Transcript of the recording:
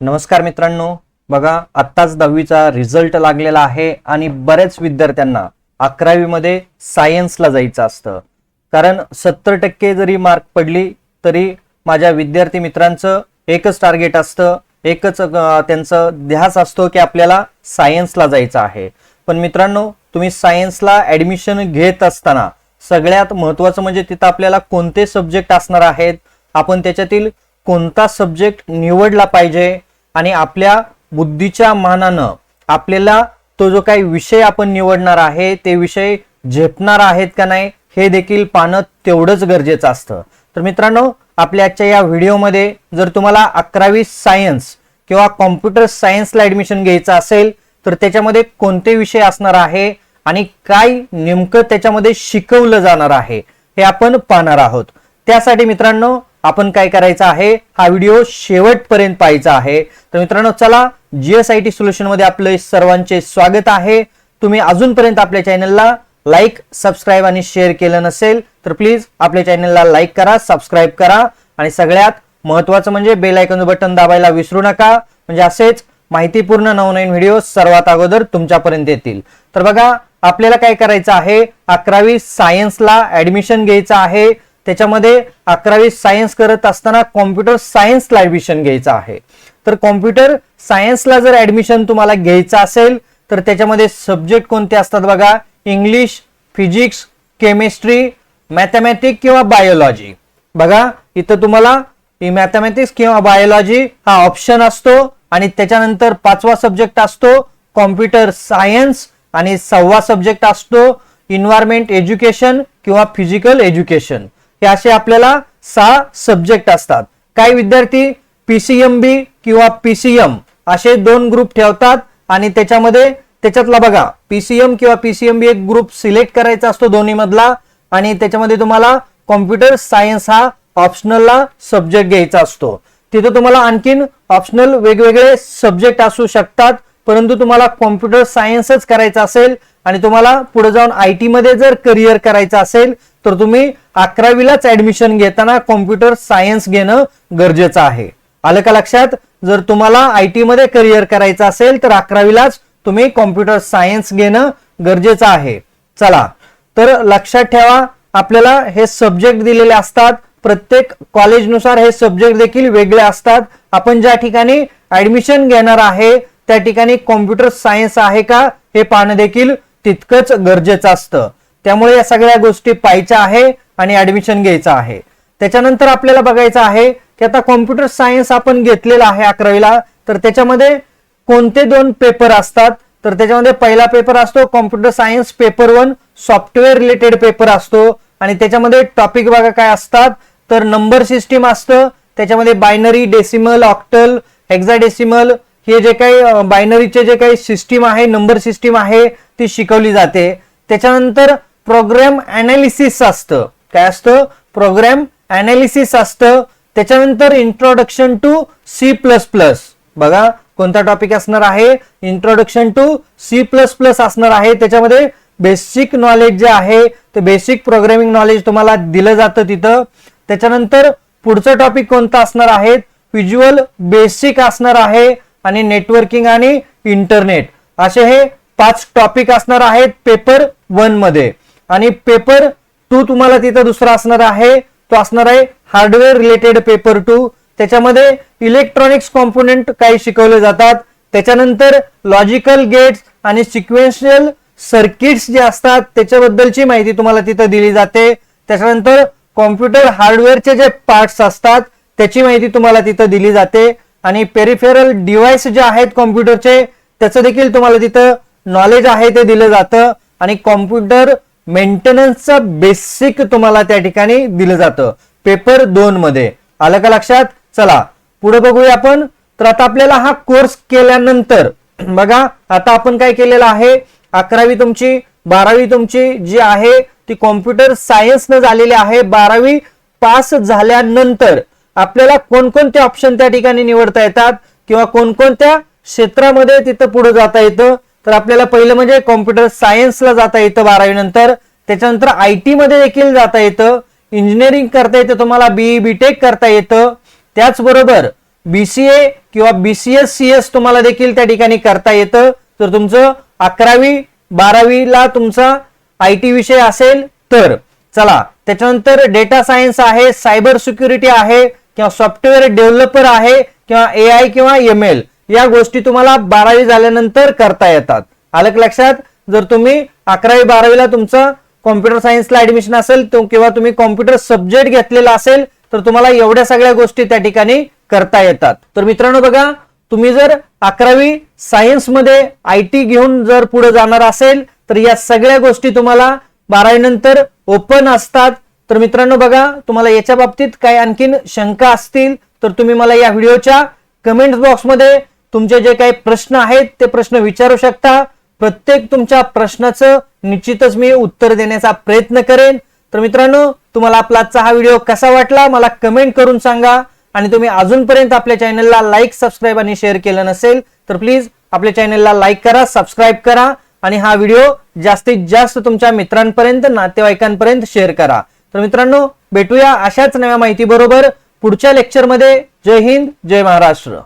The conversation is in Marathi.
नमस्कार मित्रांनो, बघा आत्ताच 10वीचा रिझल्ट लागलेला आहे आणि बऱ्याच विद्यार्थ्यांना 11वी मध्ये सायन्सला जायचं असतं. कारण 70% जरी मार्क पडली तरी माझ्या विद्यार्थी मित्रांचं एकच टार्गेट असतं, एकच त्यांचं ध्यास असतो की आपल्याला सायन्सला जायचं आहे. पण मित्रांनो, तुम्ही सायन्सला ऍडमिशन घेत असताना सगळ्यात महत्त्वाचं म्हणजे तिथं आपल्याला कोणते सब्जेक्ट असणार आहेत, आपण त्याच्यातील कोणता सब्जेक्ट निवडला पाहिजे आणि आपल्या बुद्धीच्या मानानं आपल्याला तो जो काही विषय आपण निवडणार आहे ते विषय झेपणार आहेत का नाही हे देखील पाहणं तेवढंच गरजेचं असतं. तर मित्रांनो, आपल्या आजच्या या व्हिडिओमध्ये जर तुम्हाला 11वी सायन्स किंवा कॉम्प्युटर सायन्सला ऍडमिशन घ्यायचं असेल तर त्याच्यामध्ये कोणते विषय असणार आहे आणि काय नेमकं त्याच्यामध्ये शिकवलं जाणार आहे हे आपण पाहणार आहोत. त्यासाठी मित्रांनो, आपण काय करायचं आहे, हा व्हिडिओ शेवटपर्यंत पाहायचा आहे. तर मित्रांनो, चला GSIT सोल्युशन मध्ये आपले सर्वांचे स्वागत आहे. तुम्ही अजूनपर्यंत आपल्या चॅनलला लाईक, सबस्क्राईब आणि शेअर केलं नसेल तर प्लीज आपल्या चॅनलला लाईक करा, सबस्क्राईब करा आणि सगळ्यात महत्त्वाचं म्हणजे बेल आयकॉन बटन दाबायला विसरू नका, म्हणजे असेच माहितीपूर्ण नवनवीन व्हिडिओ सर्वात अगोदर तुमच्यापर्यंत येतील. तर बघा, आपल्याला काय करायचं आहे, 11वी सायन्सला ऍडमिशन घ्यायचं आहे. त्याच्यामध्ये 11वी सायन्स करत असताना कॉम्प्युटर सायन्सला ऍडमिशन घ्यायचं आहे. तर कॉम्प्युटर सायन्सला जर ऍडमिशन तुम्हाला घ्यायचं असेल तर त्याच्यामध्ये सब्जेक्ट कोणते असतात बघा, इंग्लिश, फिजिक्स, केमिस्ट्री, मॅथमॅटिक्स किंवा बायोलॉजी. बघा, इथं तुम्हाला मॅथमॅटिक्स किंवा बायोलॉजी हा ऑप्शन असतो आणि त्याच्यानंतर 5वा सब्जेक्ट असतो कॉम्प्युटर सायन्स आणि 6वा सब्जेक्ट असतो एन्व्हायरमेंट एज्युकेशन किंवा फिजिकल एज्युकेशन. हे असे आपल्याला 6 सब्जेक्ट असतात. काही विद्यार्थी PCMB किंवा PCM असे 2 ग्रुप ठेवतात आणि त्याच्यातला बघा PCM किंवा PCMB एक ग्रुप सिलेक्ट करायचा असतो दोन्ही मधला आणि त्याच्यामध्ये तुम्हाला कॉम्प्युटर सायन्स हा ऑप्शनलला सब्जेक्ट घ्यायचा असतो. तिथे तुम्हाला आणखीन ऑप्शनल वेगवेगळे सब्जेक्ट असू शकतात, परंतु तुम्हाला कॉम्प्युटर सायन्सच करायचं असेल आणि तुम्हाला पुढे जाऊन IT मध्ये जर करिअर करायचं असेल तर तुम्ही 11वीलाच ऍडमिशन घेताना कॉम्प्युटर सायन्स घेणं गरजेचं आहे. आलं का लक्षात? जर तुम्हाला IT मध्ये करिअर करायचं असेल तर 11वीलाच तुम्ही कॉम्प्युटर सायन्स घेणं गरजेचं आहे. चला, तर लक्षात ठेवा, आपल्याला हे सब्जेक्ट दिलेले असतात. प्रत्येक कॉलेजनुसार हे सब्जेक्ट देखील वेगळे असतात. आपण ज्या ठिकाणी ऍडमिशन घेणार आहे त्या ठिकाणी कॉम्प्युटर सायन्स आहे का हे पाहणं देखील तितकंच गरजेचं असतं. त्यामुळे या सगळ्या गोष्टी पाहायच्या आहे आणि ऍडमिशन घ्यायचं आहे. त्याच्यानंतर आपल्याला बघायचं आहे की आता कॉम्प्युटर सायन्स आपण घेतलेला आहे 11वीला, तर त्याच्यामध्ये कोणते 2 पेपर असतात. तर त्याच्यामध्ये पहिला पेपर असतो computer science paper 1 software related paper असतो आणि त्याच्यामध्ये टॉपिक बघा काय असतात, तर नंबर सिस्टीम असतं. त्याच्यामध्ये बायनरी, डेसिमल, ऑक्टल, हेक्साडेसिमल हे जे काही बायनरीचे जे काही सिस्टीम आहे, नंबर सिस्टीम आहे ती शिकवली जाते. त्याच्यानंतर प्रोग्राम अनालिसिस असतं. काय असतं? प्रोग्राम अनालिसिस असतं. त्याच्यानंतर इंट्रोडक्शन टू C++. बघा कोणता टॉपिक असणार आहे, इंट्रोडक्शन टू C++ असणार आहे. त्याच्यामध्ये बेसिक नॉलेज जे आहे ते बेसिक प्रोग्रामिंग नॉलेज तुम्हाला दिलं जातं तिथं. त्याच्यानंतर पुढचा टॉपिक कोणता असणार आहे, व्हिज्युअल बेसिक असणार आहे आणि नेटवर्किंग आणि इंटरनेट, असे हे 5 टॉपिक असणार आहेत पेपर 1 मध्ये. आणि पेपर 2 तुम्हाला तिथं दुसरा असणार आहे, तो असणार आहे हार्डवेअर रिलेटेड पेपर 2. त्याच्यामध्ये इलेक्ट्रॉनिक्स कॉम्पोनंट काही शिकवले जातात. त्याच्यानंतर लॉजिकल गेट्स आणि सिक्वेन्शियल सर्किट्स जे असतात त्याच्याबद्दलची माहिती तुम्हाला तिथं दिली जाते. त्याच्यानंतर कॉम्प्युटर हार्डवेअरचे जे पार्ट्स असतात त्याची माहिती तुम्हाला तिथं दिली जाते आणि पेरिफेरल डिव्हाइस जे आहेत कॉम्प्युटरचे त्याचं देखील तुम्हाला तिथं नॉलेज आहे ते दिलं जातं आणि कॉम्प्युटर मेंटेनन्सचं बेसिक तुम्हाला त्या ठिकाणी दिलं जातं पेपर 2 मध्ये. आलं का लक्षात? चला पुढे बघूया आपण. तर आता आपल्याला हा कोर्स केल्यानंतर बघा, आता आपण काय केलेलं आहे, 11वी तुमची, 12वी तुमची जी आहे ती कॉम्प्युटर सायन्स न झालेली आहे. 12वी पास झाल्यानंतर आपल्याला कोणकोणते ऑप्शन त्या ठिकाणी निवडता येतात किंवा कोणकोणत्या क्षेत्रामध्ये तिथं पुढे जाता येतं. तर आपल्याला पहिलं म्हणजे कॉम्प्युटर सायन्सला जाता येतं 12वी नंतर. त्याच्यानंतर IT मध्ये देखील जाता येतं, इंजिनिअरिंग करता येतं, तुम्हाला BE BTech करता येतं. त्याचबरोबर BCA किंवा BCS CS तुम्हाला देखील त्या ठिकाणी करता येतं जर तुमचं 11वी 12वीला तुमचा IT विषय असेल तर. चला, त्याच्यानंतर डेटा सायन्स आहे, सायबर सिक्युरिटी आहे किंवा सॉफ्टवेअर डेव्हलपर आहे किंवा AI किंवा ML या गोष्टी तुम्हाला 12वी झाल्यानंतर करता येतात. आलं का लक्षात? जर तुम्ही 11वी 12वीला तुमचं कॉम्प्युटर सायन्सला ऍडमिशन असेल किंवा तुम्ही कॉम्प्युटर सब्जेक्ट घेतलेला असेल तर तुम्हाला एवढ्या सगळ्या गोष्टी त्या ठिकाणी करता येतात. तर मित्रांनो बघा, तुम्ही जर 11वी सायन्स मध्ये IT घेऊन जर पुढे जाणार असेल तर या सगळ्या गोष्टी तुम्हाला 12वी नंतर ओपन असतात. तर मित्रांनो बघा, तुम्हाला याच्या बाबतीत काही आणखीन शंका असतील तर तुम्ही मला या व्हिडिओच्या कमेंट बॉक्समध्ये तुमचे जे काही प्रश्न आहेत ते प्रश्न विचारू शकता. प्रत्येक तुमच्या प्रश्नाचं निश्चितच मी उत्तर देण्याचा प्रयत्न करेन. तर मित्रांनो, तुम्हाला आपला आजचा हा व्हिडिओ कसा वाटला मला कमेंट करून सांगा. आणि तुम्ही अजूनपर्यंत आपल्या चॅनलला लाईक, सबस्क्राईब आणि शेअर केलं नसेल तर प्लीज आपल्या चॅनलला लाईक करा, सबस्क्राईब करा आणि हा व्हिडिओ जास्तीत जास्त तुमच्या मित्रांपर्यंत, नातेवाईकांपर्यंत शेअर करा. तर मित्रांनो, भेटूया अशाच नव्या माहिती बरोबर पुढच्या लेक्चरमध्ये. जय हिंद, जय महाराष्ट्र.